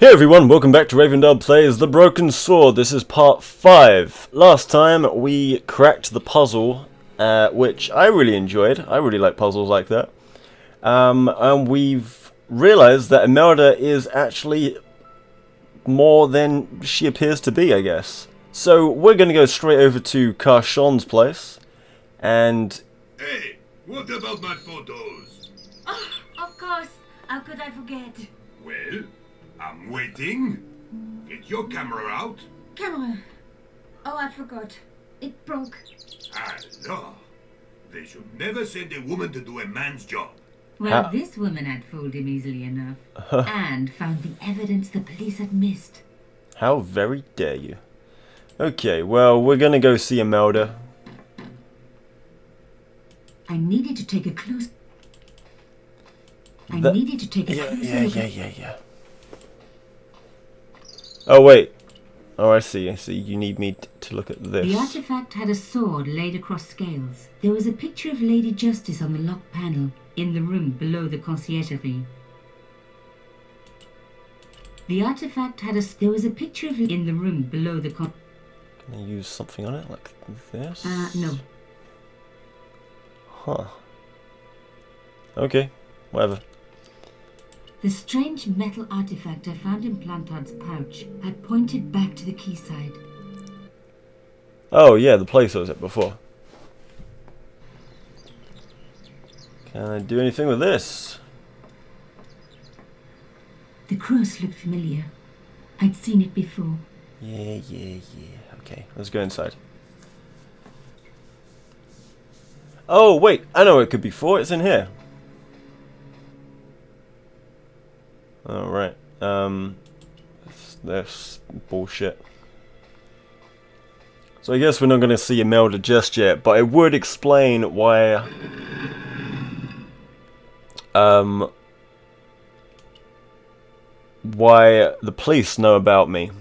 Hey everyone, welcome back to Ravendob Plays The Broken Sword. This is part 5. Last time we cracked the puzzle, which I really enjoyed. I really like puzzles like that. And we've realized that Imelda is actually more than she appears to be, I guess. So we're going to go straight over to Carchon's place. And... Hey, what about my photos? Oh, of course. How could I forget? Well, I'm waiting. Get your camera out. Camera. Oh, I forgot. It broke. Alors, they should never send a woman to do a man's job. Well, this woman had fooled him easily enough. And found the evidence the police had missed. How very dare you. Okay, well, we're gonna go see Imelda. I needed to take a close... Yeah. Oh, wait. Oh, I see. You need me to look at this. The artifact had a sword laid across scales. There was a picture of Lady Justice on the locked panel in the room below the conciergerie. The artifact had a... There was a picture of... in the room below the Can I use something on it like this? No. Huh. Okay, whatever. The strange metal artifact I found in Plantard's pouch had pointed back to the quayside. Oh yeah, the place I was at before. Can I do anything with this? The cross looked familiar. I'd seen it before. Yeah. Okay, let's go inside. Oh wait, I know what it could be for. It's in here. Alright, that's bullshit. So I guess we're not going to see Imelda just yet, but it would explain why... why the police know about me.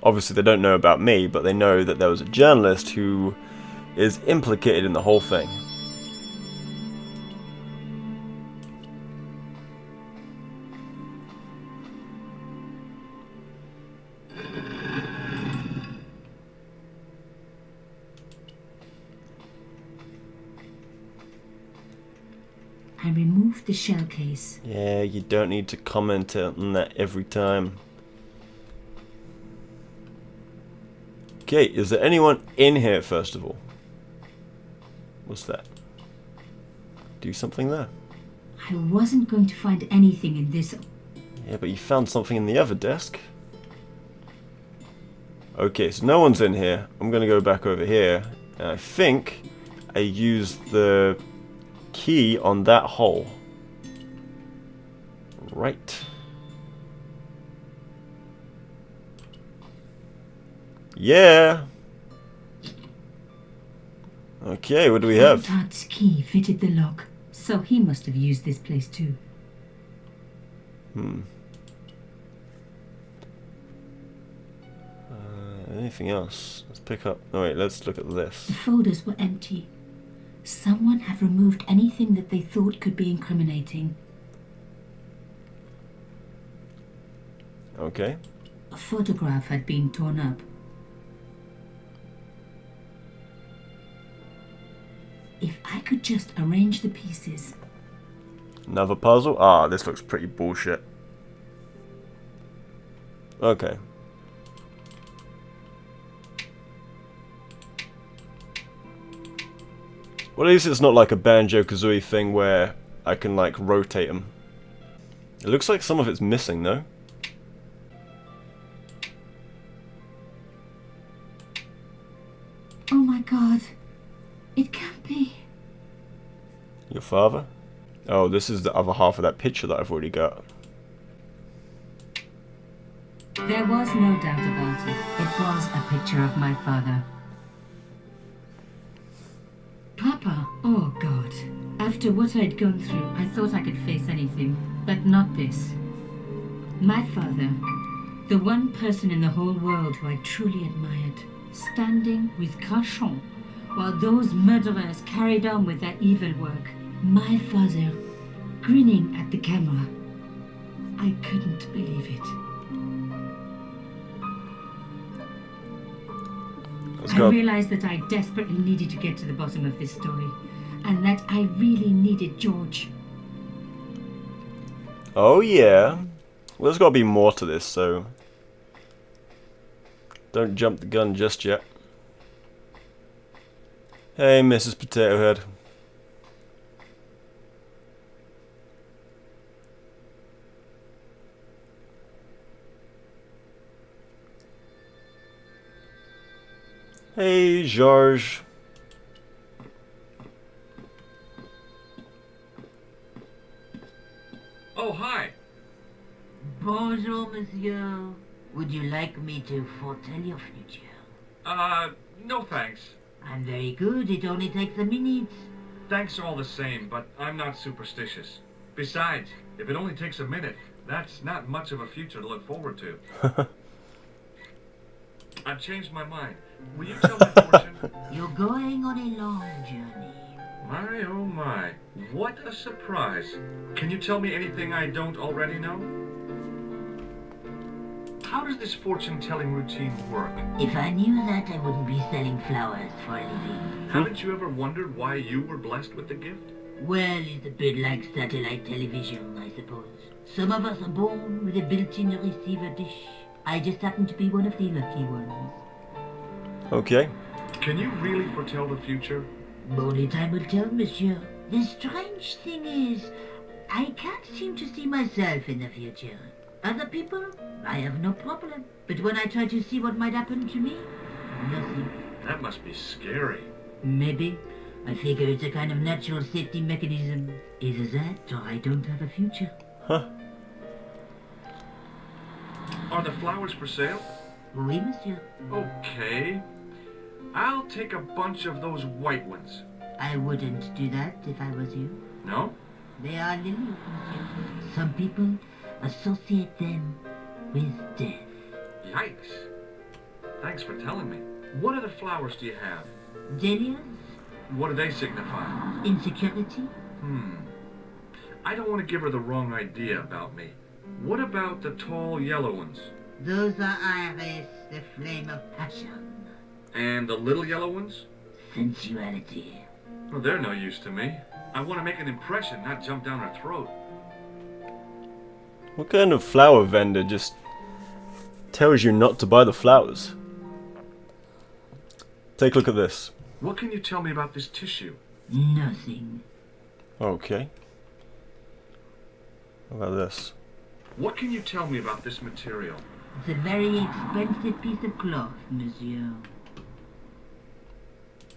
Obviously they don't know about me, but they know that there was a journalist who is implicated in the whole thing. I removed the shell case. Yeah, you don't need to comment on that every time. Okay, is there anyone in here first of all? What's that? Do something there. I wasn't going to find anything in this. Yeah, but you found something in the other desk. Okay, so no one's in here. I'm gonna go back over here. And I think I used the key on that hole. Right. Yeah. Okay, what do we have? Plantard's key fitted the lock, so he must have used this place too. Anything else? Let's pick up. Oh wait, let's look at this. The folders were empty. Someone had removed anything that they thought could be incriminating. Okay. A photograph had been torn up. If I could just arrange the pieces. Another puzzle? Ah, this looks pretty bullshit. Okay. Well, at least it's not like a Banjo-Kazooie thing where I can, like, rotate them. It looks like some of it's missing, though. Oh my god. It can't be. Your father? Oh, this is the other half of that picture that I've already got. There was no doubt about it. It was a picture of my father. Papa, oh God. After what I'd gone through, I thought I could face anything, but not this. My father, the one person in the whole world who I truly admired, standing with Carchon, while those murderers carried on with their evil work. My father, grinning at the camera. I couldn't believe it. Let's I go. realized that I desperately needed to get to the bottom of this story, and that I really needed George. Oh yeah. Well, there's got to be more to this, so don't jump the gun just yet. Hey, Mrs. Potato Head. Hey, George. Oh, hi. Bonjour, monsieur. Would you like me to foretell your future? No thanks. I'm very good. It only takes a minute. Thanks all the same, but I'm not superstitious. Besides, if it only takes a minute, that's not much of a future to look forward to. I've changed my mind. Will you tell my fortune? You're going on a long journey. My, oh my. What a surprise. Can you tell me anything I don't already know? How does this fortune-telling routine work? If I knew that, I wouldn't be selling flowers for a living. Haven't you ever wondered why you were blessed with the gift? Well, it's a bit like satellite television, I suppose. Some of us are born with a built-in receiver dish. I just happen to be one of the lucky ones. Okay. Can you really foretell the future? Only time will tell, monsieur. The strange thing is, I can't seem to see myself in the future. Other people, I have no problem. But when I try to see what might happen to me, nothing. That must be scary. Maybe. I figure it's a kind of natural safety mechanism. Either that, or I don't have a future. Huh. Are the flowers for sale? Oui, monsieur. Okay. I'll take a bunch of those white ones. I wouldn't do that if I was you. No? They are lilies, monsieur. Some people associate them with death. Yikes. Thanks for telling me. What other flowers do you have? Dahlias? What do they signify? Insecurity? I don't want to give her the wrong idea about me. What about the tall yellow ones? Those are iris, the flame of passion. And the little yellow ones? Sensuality. Well, they're no use to me. I want to make an impression, not jump down her throat. What kind of flower vendor just tells you not to buy the flowers? Take a look at this. What can you tell me about this tissue? Nothing. Okay. How about this? What can you tell me about this material? It's a very expensive piece of cloth, monsieur.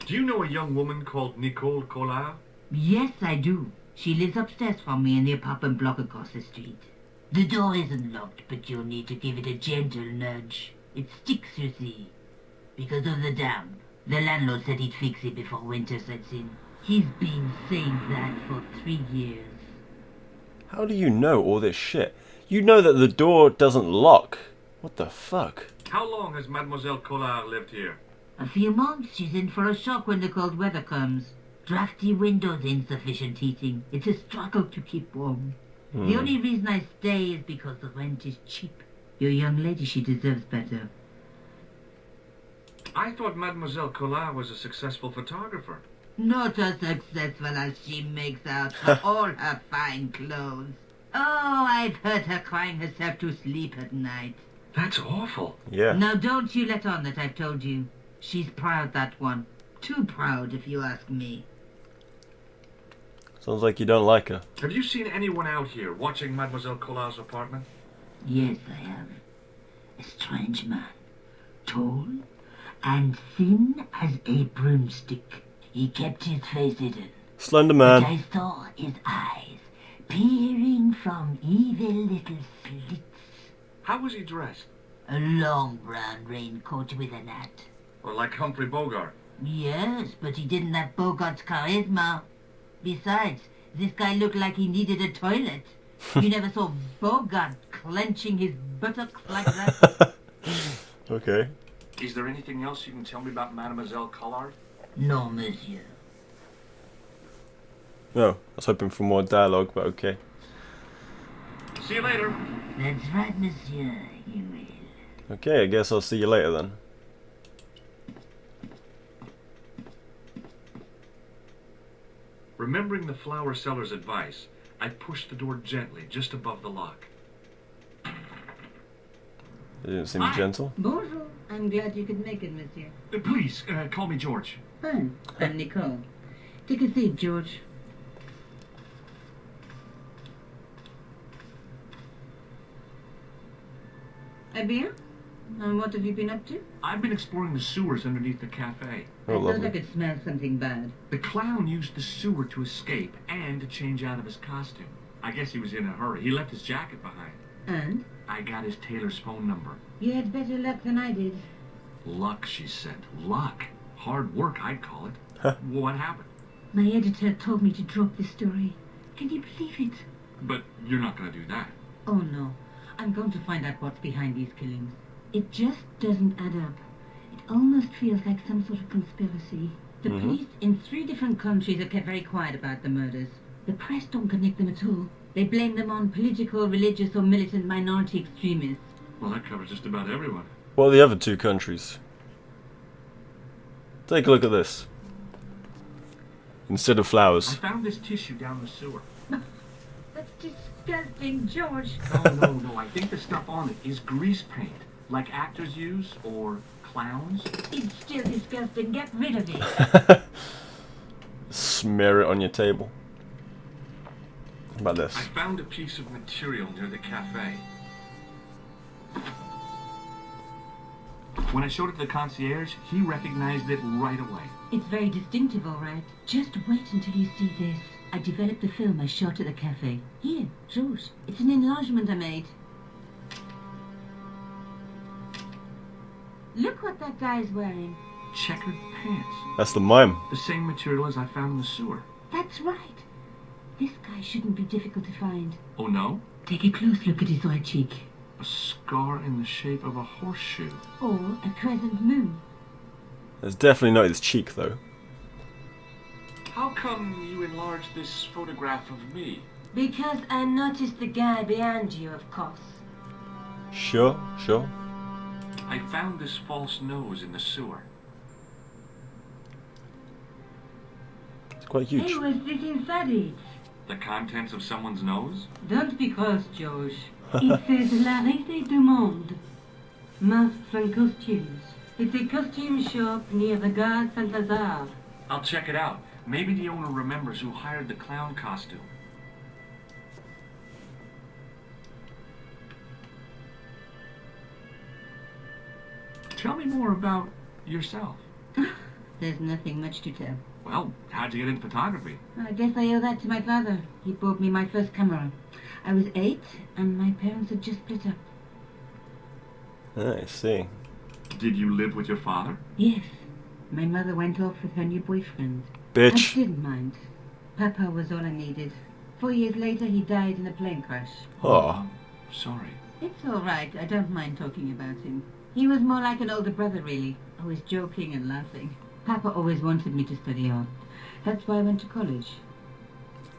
Do you know a young woman called Nicole Collard? Yes, I do. She lives upstairs from me in the apartment block across the street. The door isn't locked, but you'll need to give it a gentle nudge. It sticks, you see, because of the damp. The landlord said he'd fix it before winter sets in. He's been saying that for 3 years. How do you know all this shit? You know that the door doesn't lock. What the fuck? How long has Mademoiselle Collard lived here? A few months. She's in for a shock when the cold weather comes. Drafty windows, insufficient heating. It's a struggle to keep warm. The only reason I stay is because the rent is cheap. Your young lady, she deserves better. I thought Mademoiselle Collard was a successful photographer. Not as successful as she makes out for all her fine clothes. Oh, I've heard her crying herself to sleep at night. That's awful. Yeah. Now don't you let on that I've told you. She's proud, that one. Too proud, if you ask me. Sounds like you don't like her. Have you seen anyone out here watching Mademoiselle Collard's apartment? Yes, I have. A strange man. Tall and thin as a broomstick. He kept his face hidden. Slender But Man. I saw his eyes peering from evil little slits. How was he dressed? A long brown raincoat with an hat. Or like Humphrey Bogart? Yes, but he didn't have Bogart's charisma. Besides, this guy looked like he needed a toilet. You never saw Bogart clenching his buttocks like that? Okay. Is there anything else you can tell me about Mademoiselle Collard? No, monsieur. No, I was hoping for more dialogue, but okay. See you later. That's right, monsieur. You will. Okay, I guess I'll see you later then. Remembering the flower seller's advice, I pushed the door gently just above the lock. It didn't seem Hi. gentle. Bonjour. I'm glad you could make it, monsieur. Please, call me George. Fine. I'm Nicole. Take a seat, George. A beer? And what have you been up to? I've been exploring the sewers underneath the cafe. Oh, I thought I lovely. could smell something bad. The clown used the sewer to escape and to change out of his costume. I guess he was in a hurry. He left his jacket behind. And? I got his tailor's phone number. You had better luck than I did. Luck, she said. Luck. Hard work, I'd call it. What happened? My editor told me to drop this story. Can you believe it? But you're not going to do that. Oh no. I'm going to find out what's behind these killings. It just doesn't add up. It almost feels like some sort of conspiracy. The police in 3 different countries have kept very quiet about the murders. The press don't connect them at all. They blame them on political, religious, or militant minority extremists. Well, that covers just about everyone. What are the other 2 countries? Take a look at this. Instead of I flowers. found this tissue down the sewer. That's disgusting, George. No. I think the stuff on it is grease paint. Like actors use, or clowns. It's still disgusting. Get rid of it. Smear it on your table. How about this? I found a piece of material near the cafe. When I showed it to the concierge, he recognized it right away. It's very distinctive, all right. Just wait until you see this. I developed a film I shot at the cafe. Here, George. It's an enlargement I made. Look what that guy's wearing. Checkered pants. That's the mime. The same material as I found in the sewer. That's right. This guy shouldn't be difficult to find. Oh no? Take a close look at his right cheek. A scar in the shape of a horseshoe. Or a crescent moon. That's definitely not his cheek, though. How come you enlarged this photograph of me? Because I noticed the guy behind you, of course. Sure. I found this false nose in the sewer. It's quite huge. Hey, what's this inside it? The contents of someone's nose? Don't be cross, George. It says La Risée du Monde. Masks and costumes. It's a costume shop near the Gare Saint-Lazare. I'll check it out. Maybe the owner remembers who hired the clown costume. Tell me more about yourself. There's nothing much to tell. Well, how'd you get into photography? I guess I owe that to my father. He bought me my first camera. I was 8, and my parents had just split up. I see. Did you live with your father? Yes. My mother went off with her new boyfriend. Bitch. I didn't mind. Papa was all I needed. 4 years later, he died in a plane crash. Oh. Sorry. It's all right. I don't mind talking about him. He was more like an older brother, really. Always joking and laughing. Papa always wanted me to study art. That's why I went to college.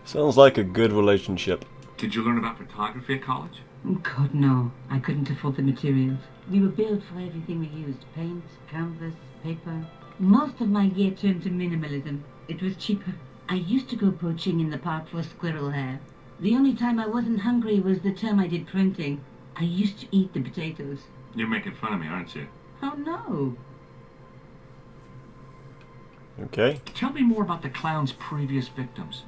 Sounds like a good relationship. Did you learn about photography at college? Oh, God, no. I couldn't afford the materials. We were billed for everything we used. Paint, canvas, paper. Most of my year turned to minimalism. It was cheaper. I used to go poaching in the park for squirrel hair. The only time I wasn't hungry was the term I did printing. I used to eat the potatoes. You're making fun of me, aren't you? Oh, no. Okay. Tell me more about the clown's previous victims.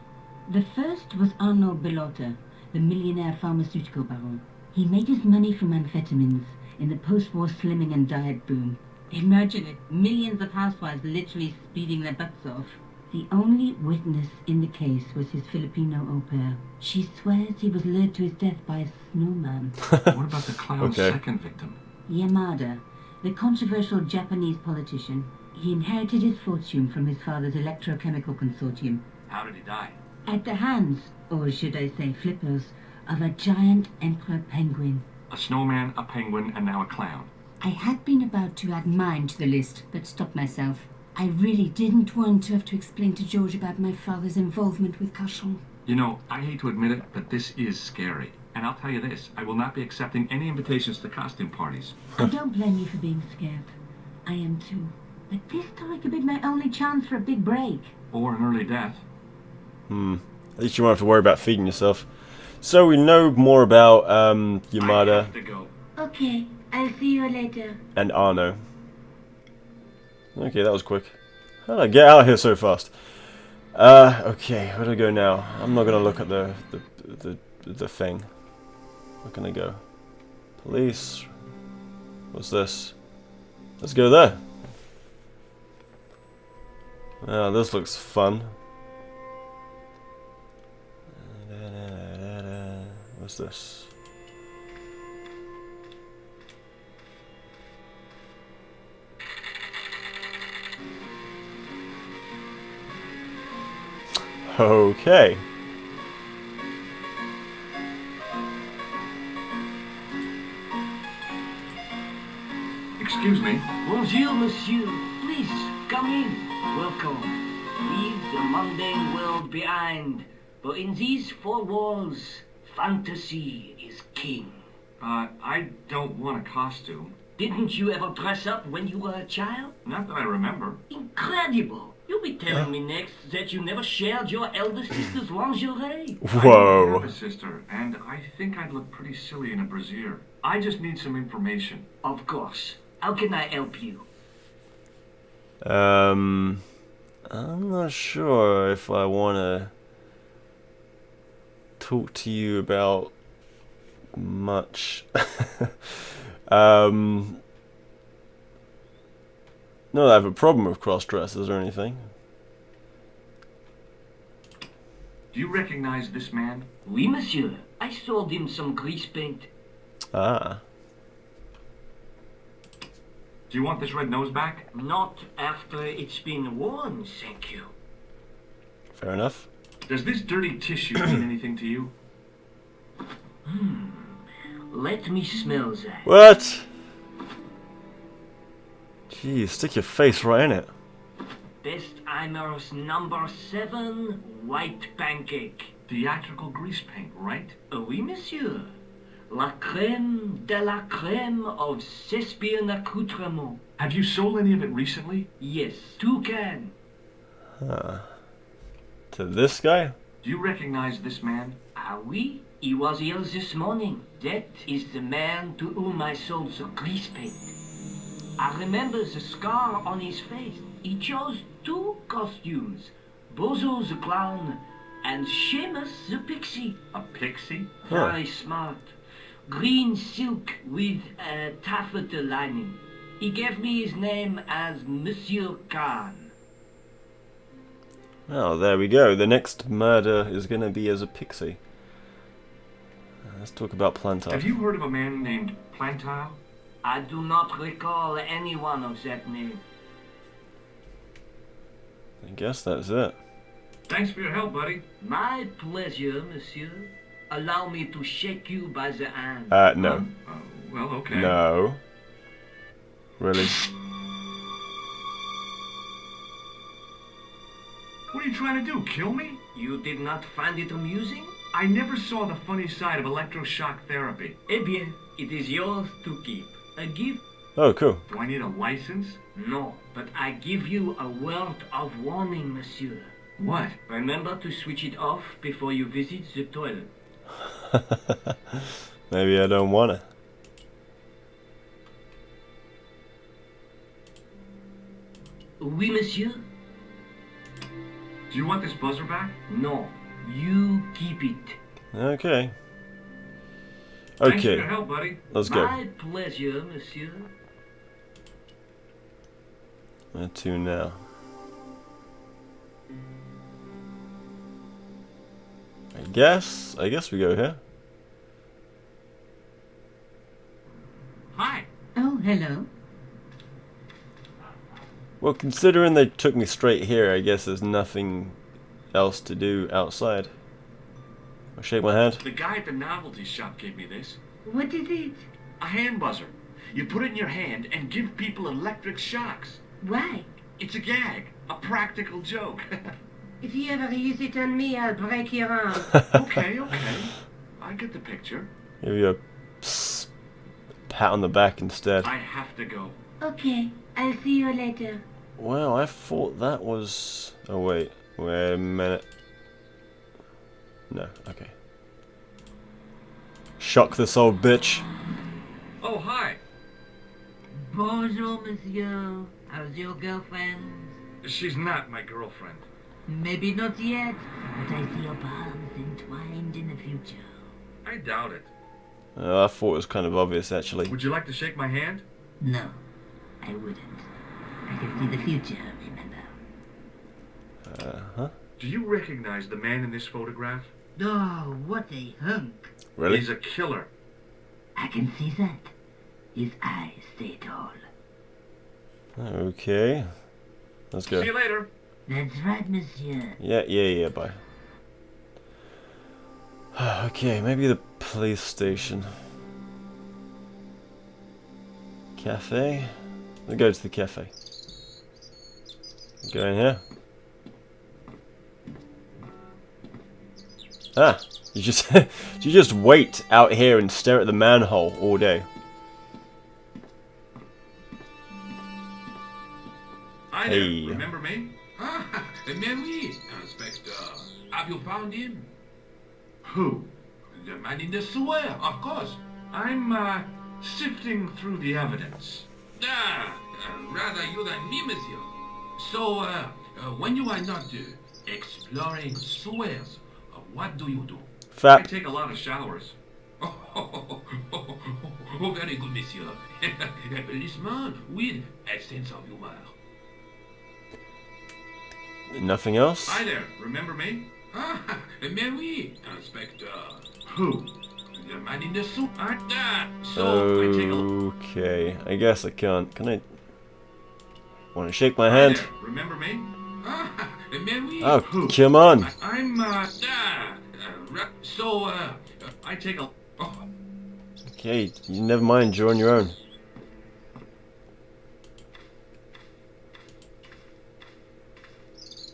The first was Arnaud Bellotta, the millionaire pharmaceutical baron. He made his money from amphetamines in the post-war slimming and diet boom. Imagine it, millions of housewives literally speeding their butts off. The only witness in the case was his Filipino au pair. She swears he was lured to his death by a snowman. What about the clown's Okay. second victim? Yamada, the controversial Japanese politician. He inherited his fortune from his father's electrochemical consortium. How did he die? At the hands, or should I say flippers, of a giant emperor penguin. A snowman, a penguin, and now a clown. I had been about to add mine to the list, but stopped myself. I really didn't want to have to explain to George about my father's involvement with Cachon. You know, I hate to admit it, but this is scary. And I'll tell you this, I will not be accepting any invitations to costume parties. I don't blame you for being scared. I am too. But this story could be my only chance for a big break. Or an early death. At least you won't have to worry about feeding yourself. So we know more about I Yamada have to go. Okay, I'll see you later. and Arno. Okay, that was quick. How did I get out of here so fast? Okay, where do I go now? I'm not gonna look at the thing. Where can I go? Police. What's this? Let's go there. Oh, this looks fun. What's this? Okay. Excuse me. Bonjour, monsieur. Please, come in. Welcome. Leave the mundane world behind. But in these four walls, fantasy is king. I don't want a costume. Didn't you ever dress up when you were a child? Not that I remember. Incredible. You'll be telling me next that you never shared your elder sister's lingerie. I Whoa. have a sister, and I think I'd look pretty silly in a brassiere. I just need some information. Of course. How can I help you? I'm not sure if I want to talk to you about much. Not that I have a problem with cross-dressers or anything. Do you recognize this man? Oui, monsieur. I sold him some grease paint. Ah. Do you want this red nose back? Not after it's been worn, thank you. Fair enough. Does this dirty tissue mean anything to you? Let me smell that. What? Jeez, stick your face right in it. Bestheimer's number 7 white pancake. Theatrical grease paint, right? Oui, monsieur. La crème de la crème of Thespian accoutrement. Have you sold any of it recently? Yes, 2 cans. To this guy? Do you recognize this man? Ah oui, he was here this morning. That is the man to whom I sold the grease paint. I remember the scar on his face. He chose 2 costumes. Bozo the clown and Seamus the pixie. A pixie? Huh. Very smart. Green silk with a taffeta lining. He gave me his name as Monsieur Khan. Oh, there we go. The next murder is going to be as a pixie. Let's talk about Plantile. Have you heard of a man named Plantile? I do not recall anyone of that name. I guess that's it. Thanks for your help, buddy. My pleasure, monsieur. Allow me to shake you by the hand. No. Well, okay. No. Really? What are you trying to do, kill me? You did not find it amusing? I never saw the funny side of electroshock therapy. Eh bien, it is yours to keep. A gift? Oh, cool. Do I need a license? No, but I give you a word of warning, monsieur. What? Remember to switch it off before you visit the toilet. Maybe I don't want to. Oui, monsieur? Do you want this buzzer back? No, you keep it. Okay. Thanks for Okay, your help, buddy. let's go. My pleasure, monsieur. Where to now? I guess we go here. Hi. Oh, hello. Well, considering they took me straight here, I guess there's nothing else to do outside. I'll shake my hand. The guy at the novelty shop gave me this. What is it? A hand buzzer. You put it in your hand and give people electric shocks. Why? It's a gag. A practical joke. If you ever use it on me, I'll break your arm. Okay. I get the picture. Give you a pat on the back instead. I have to go. Okay, I'll see you later. Well, I thought that was... Oh, wait a minute. No, okay. Shock this old bitch. Oh, hi. Bonjour, monsieur. How's your girlfriend? She's not my girlfriend. Maybe not yet, but I see your palms entwined in the future. I doubt it. I thought it was kind of obvious, actually. Would you like to shake my hand? No, I wouldn't. I can see the future, remember? Huh? Do you recognize the man in this photograph? Oh, what a hunk. Really? He's a killer. I can see that. His eyes say it all. Okay. Let's go. See you later. That's right, monsieur. Yeah, bye. Okay, maybe the police station. Cafe? Let's go to the cafe. Go in here. Ah, you just you just wait out here and stare at the manhole all day. Hi Hey. there. Remember me? Ah, Mary, Inspector. Have you found him? Who? The man in the sewer, of course. I'm sifting through the evidence. Ah, rather you than me, monsieur. So, when you are not exploring sewers, what do you do? I Fat. take a lot of showers. Oh, very good, monsieur. A policeman with a sense of humor. Nothing else? Hi there. Remember me? Ah, Mary, Inspector. Who? The man in the sewer. Ah, So I take a Okay, I guess I can't. Can I? Want to shake my Hi hand? there. Remember me? Ah, Mary. Oh, Who? come on. I'm So, I take a oh, Okay, you never mind. You're on your own.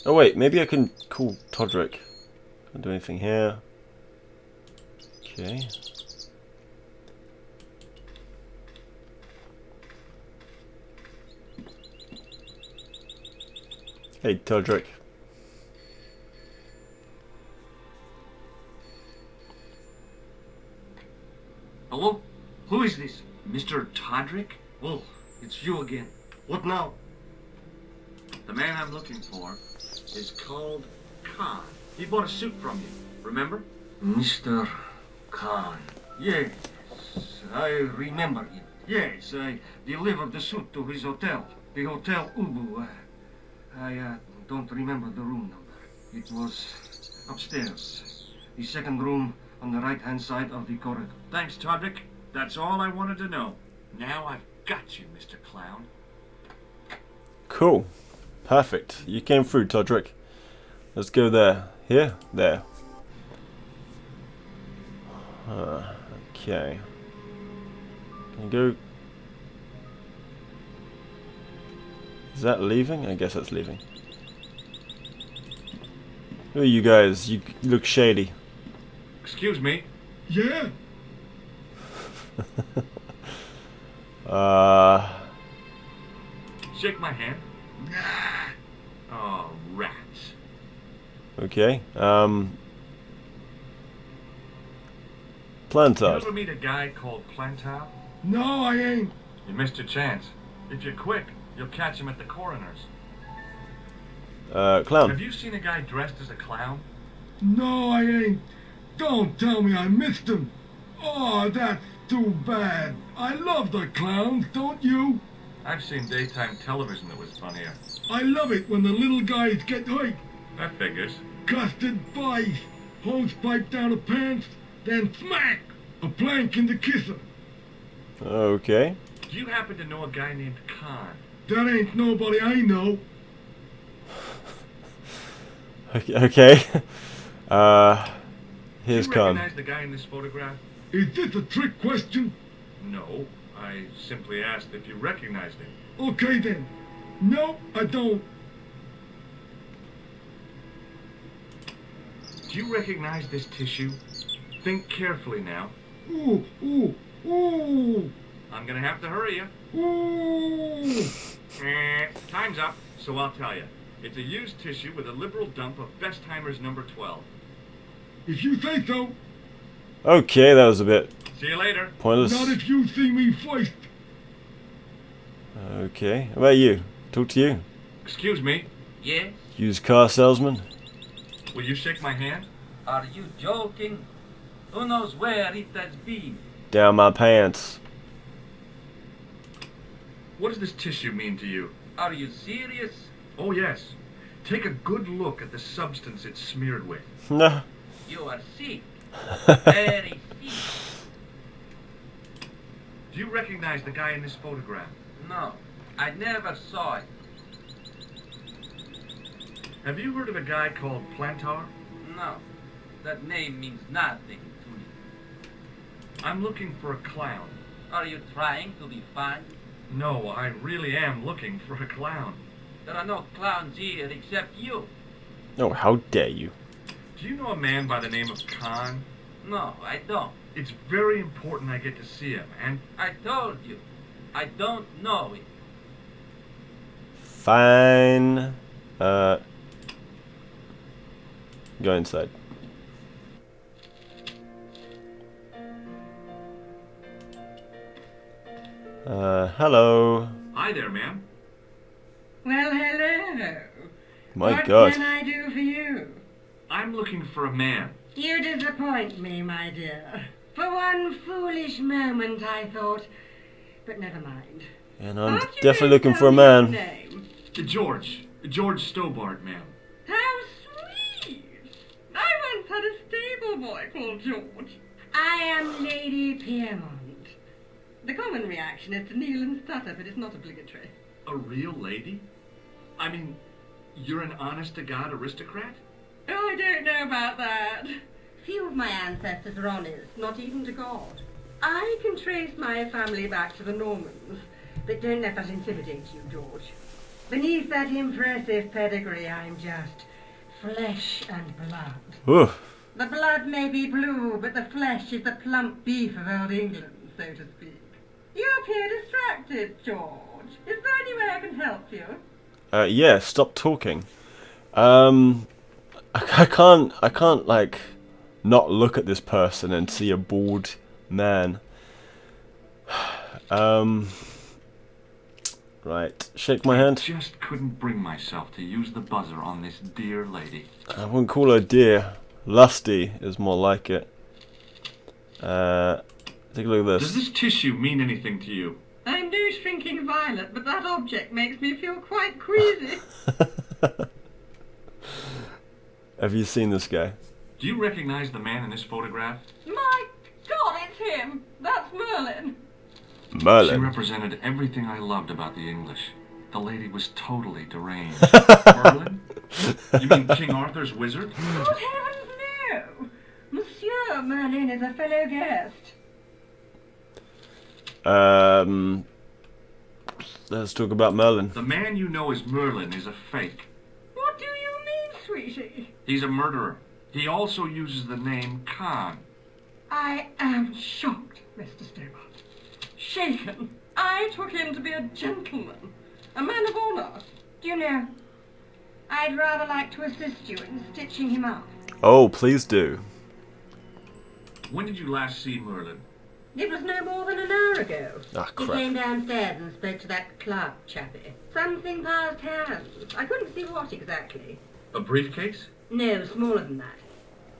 Oh wait, maybe I can call Todrick. Can't do anything here. Okay. Hey, Todrick. Hello? Who is this? Mr. Todrick? Oh, it's you again. What now? The man I'm looking for is called Khan. He bought a suit from you, remember? Mr. Khan. Yes, I remember him. Yes, I delivered the suit to his hotel. The Hotel Ubu. I don't remember the room number. It was upstairs. The second room on the right-hand side of the corridor. Thanks, Todrick. That's all I wanted to know. Now I've got you, Mr. Clown. Cool. Perfect. You came through, Todrick. Let's go there. Here? There. Okay. Can you go... Is that leaving? I guess that's leaving. Who are you guys? You look shady. Excuse me. Yeah? Shake my hand. Oh, rats. Okay. You Plantard. ever meet a guy called Plantar? No, I ain't. You missed your chance. If you're quick, you'll catch him at the coroner's. Clown. Have you seen a guy dressed as a clown? No, I ain't. Don't tell me I missed him. Oh, that's too bad. I love the clowns, don't you? I've seen daytime television that was funnier. I love it when the little guys get hurt. That figures. Custard vice. Hose pipe down the pants, then smack! A plank in the kisser. Okay. Do you happen to know a guy named Khan? That ain't nobody I know. Okay. Here's Do you Khan. recognize the guy in this photograph? Is this a trick question? No. I simply asked if you recognized him. Okay then. No, I don't. Do you recognize this tissue? Think carefully now. Ooh, ooh, ooh, I'm gonna have to hurry you. ooh. Time's up, so I'll tell you. It's a used tissue with a liberal dump of Bestheimer's number 12. If you say so. Okay, that was a bit See you later. pointless. Not if you see me first. Okay, how about you? Talk to you. Excuse me. Yes? Used car salesman. Will you shake my hand? Are you joking? Who knows where it has been? Down my pants. What does this tissue mean to you? Are you serious? Oh, yes. Take a good look at the substance it's smeared with. No. You are sick. Very sick. Do you recognize the guy in this photograph? No, I never saw it. Have you heard of a guy called Plantar? No, that name means nothing to me. I'm looking for a clown. Are you trying to be fun? No, I really am looking for a clown. There are no clowns here except you. Oh, how dare you. Do you know a man by the name of Khan? No, I don't. It's very important I get to see him, and I told you, I don't know it. Fine. Go inside. Hello. hi there, ma'am. Well, hello. My what God. can I do for you? I'm looking for a man. You disappoint me, my dear. For one foolish moment I thought, but never mind. And I'm Aren't you definitely going looking to for a tell me man. your name? George Stobart, ma'am. How sweet! I once had a stable boy called George. I am Lady Piermont. The common reaction is to kneel and stutter, but it's not obligatory. A real lady? I mean, you're an honest-to-God aristocrat? Oh, I don't know about that. Few of my ancestors are honest, not even to God. I can trace my family back to the Normans, but don't let that intimidate you, George. Beneath that impressive pedigree, I'm just flesh and blood. Ooh. The blood may be blue, but the flesh is the plump beef of old England, so to speak. You appear distracted, George. Is there any way I can help you? Yeah, stop talking. I can't like not look at this person and see a bald man. Right, shake my hand. Just couldn't bring myself to use the buzzer on this dear lady. I wouldn't call her dear. Lusty is more like it. Take a look at Does this. this tissue mean anything to you? I'm no shrinking violet, but that object makes me feel quite queasy. Have you seen this guy? Do you recognize the man in this photograph? My God, it's him! That's Merlin! She Merlin. represented everything I loved about the English. The lady was totally deranged. Merlin? You mean King Arthur's wizard? Good heavens, no! Monsieur Merlin is a fellow guest. Let's talk about Merlin. The man you know as Merlin is a fake. What do you mean, sweetie? He's a murderer. He also uses the name Khan. I am shocked, Mr. Stobart. Shaken. I took him to be a gentleman, a man of honor. Do you know, I'd rather like to assist you in stitching him up. Oh, please do. When did you last see Merlin? It was no more than an hour ago. Ah, He crap. came downstairs and spoke to that clerk chappie. Something passed hands. I couldn't see what exactly. A briefcase? No, smaller than that.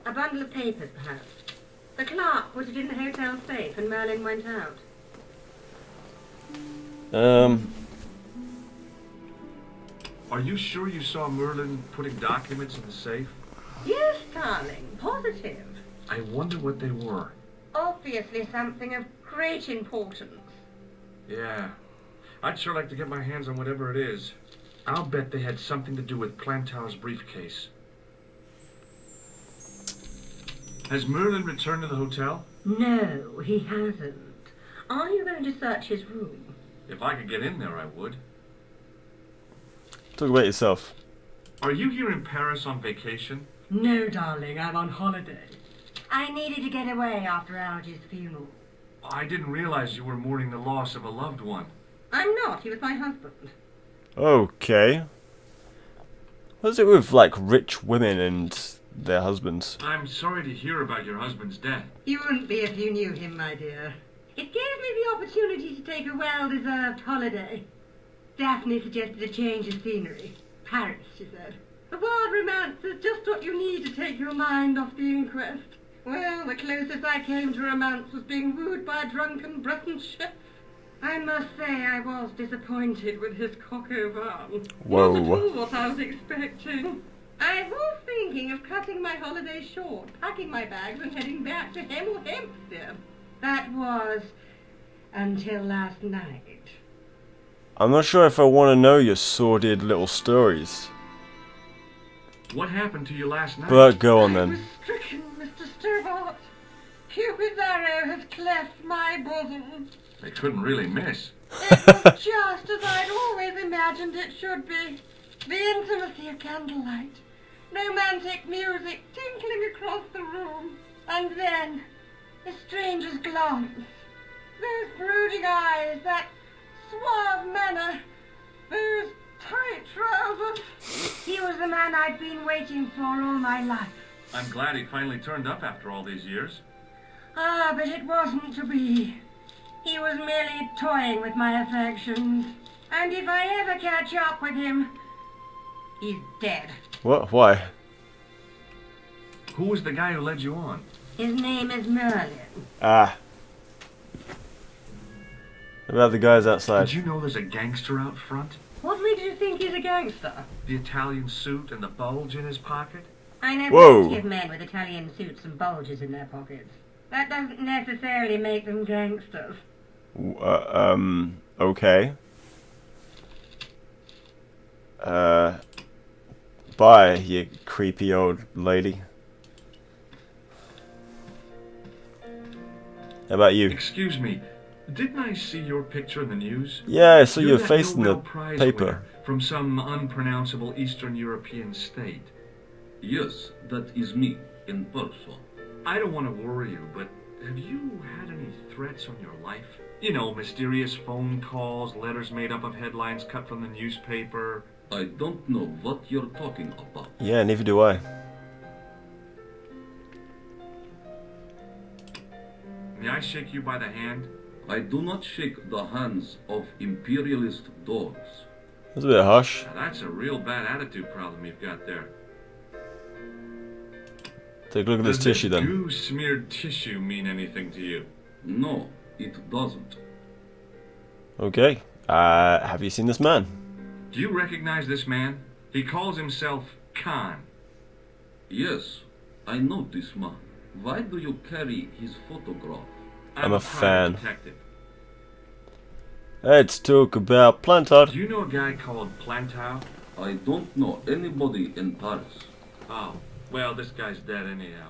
A bundle of papers, perhaps. The clerk put it in the hotel safe and Merlin went out. Are you sure you saw Merlin putting documents in the safe? Yes, darling, positive. I wonder what they were. Obviously something of great importance. Yeah. I'd sure like to get my hands on whatever it is. I'll bet they had something to do with Plantar's briefcase. Has Merlin returned to the hotel? No, he hasn't. Are you going to search his room? If I could get in there, I would. Talk about yourself. Are you here in Paris on vacation? No, darling, I'm on holiday. I needed to get away after Algy's funeral. I didn't realize you were mourning the loss of a loved one. I'm not, he was my husband. Okay. What's it with like rich women and their husbands. I'm sorry to hear about your husband's death. You wouldn't be if you knew him, my dear. It gave me the opportunity to take a well-deserved holiday. Daphne suggested a change of scenery. Paris, she said. A wild romance is just what you need to take your mind off the inquest. Well, the closest I came to romance was being wooed by a drunken Breton chef. I must say I was disappointed with his coq au vin. Whoa. Not at all what I was expecting. I was thinking of cutting my holiday short, packing my bags and heading back to Hemel Hempstead. That was until last night. I'm not sure if I want to know your sordid little stories. What happened to you last night? But go on I then. was stricken, Mr. Stobart. Cupid's arrow has cleft my bosom. They couldn't really miss. It was just as I'd always imagined it should be. The intimacy of candlelight, romantic music tinkling across the room, and then a stranger's glance. Those brooding eyes, that suave manner, those tight trousers. He was the man I'd been waiting for all my life. I'm glad he finally turned up after all these years. Ah, but it wasn't to be. He was merely toying with my affections. And if I ever catch up with him, he's dead. What? Why? Who was the guy who led you on? His name is Merlin. Ah. What about the guys outside? Did you know there's a gangster out front? What made you think he's a gangster? The Italian suit and the bulge in his pocket? I know Whoa. plenty of men with Italian suits and bulges in their pockets. That doesn't necessarily make them gangsters. Okay. Bye, you creepy old lady. How about you? Excuse me, didn't I see your picture in the news? Yeah, I saw You're your that face in the Nobel Prize paper. winner from some unpronounceable Eastern European state. Yes, that is me, in person. I don't want to worry you, but have you had any threats on your life? You know, mysterious phone calls, letters made up of headlines cut from the newspaper. I don't know what you're talking about. Yeah, neither do I. May I shake you by the hand? I do not shake the hands of imperialist dogs. That's a bit harsh. Now, that's a real bad attitude problem you've got there. Take a look at this Does tissue then. goo-smeared tissue mean anything to you? No, it doesn't. Okay. Have you seen this man? Do you recognize this man? He calls himself Khan. Yes, I know this man. Why do you carry his photograph? I'm a private fan. detective. Let's talk about Plantard. Do you know a guy called Plantow? I don't know anybody in Paris. Oh, well, this guy's dead anyhow.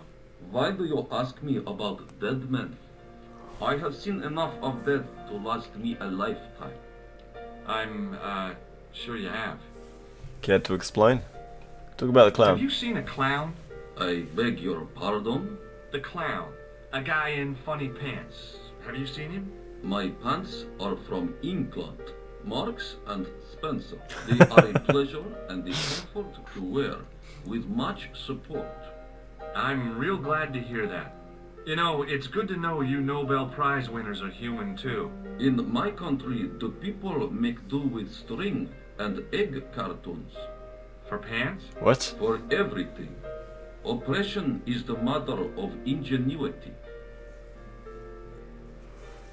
Why do you ask me about dead men? I have seen enough of death to last me a lifetime. I'm, sure you have. Care to explain? Talk about the Have clown. you seen a clown? I beg your pardon? The clown. A guy in funny pants. Have you seen him? My pants are from England. Marks and Spencer. They are a pleasure and a comfort to wear, with much support. I'm real glad to hear that. You know, it's good to know you Nobel Prize winners are human too. In my country, the people make do with string and egg cartoons. For pants? What? For everything. Oppression is the mother of ingenuity.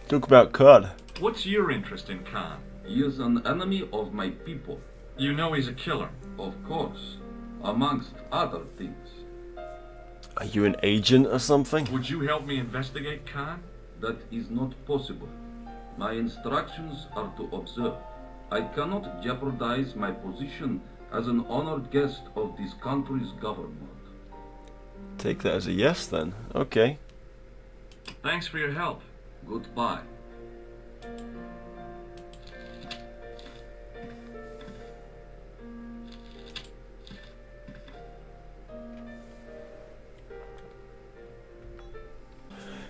Talk about cod. What's your interest in Khan? He is an enemy of my people, You know he's a killer. of course, amongst other things. Are you an agent or something? Would you help me investigate Khan? That is not possible. My instructions are to observe. I cannot jeopardize my position as an honored guest of this country's government. Take that as a yes then. Okay. Thanks for your help. Goodbye.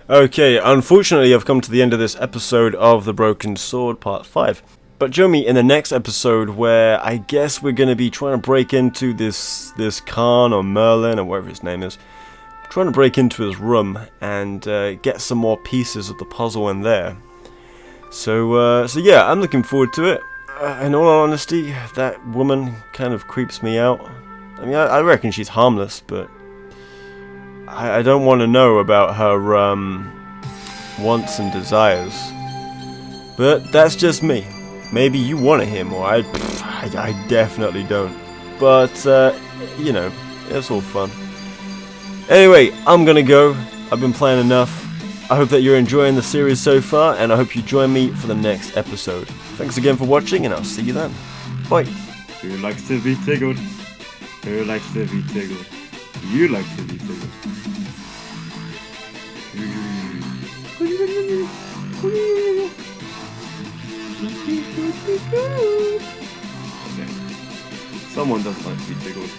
Okay, unfortunately I've come to the end of this episode of The Broken Sword Part 5. But join me in the next episode where I guess we're going to be trying to break into this Khan or Merlin or whatever his name is. Trying to break into his room and get some more pieces of the puzzle in there. So yeah, I'm looking forward to it. In all honesty, that woman kind of creeps me out. I mean, I reckon she's harmless, but I don't want to know about her wants and desires. But that's just me. Maybe you want to hear more. I definitely don't. But you know, it's all fun. Anyway, I'm gonna go. I've been playing enough. I hope that you're enjoying the series so far, and I hope you join me for the next episode. Thanks again for watching, and I'll see you then. Bye. Who likes to be tickled? Who likes to be tickled? You like to be tickled. Okay. Someone doesn't like to be tickled.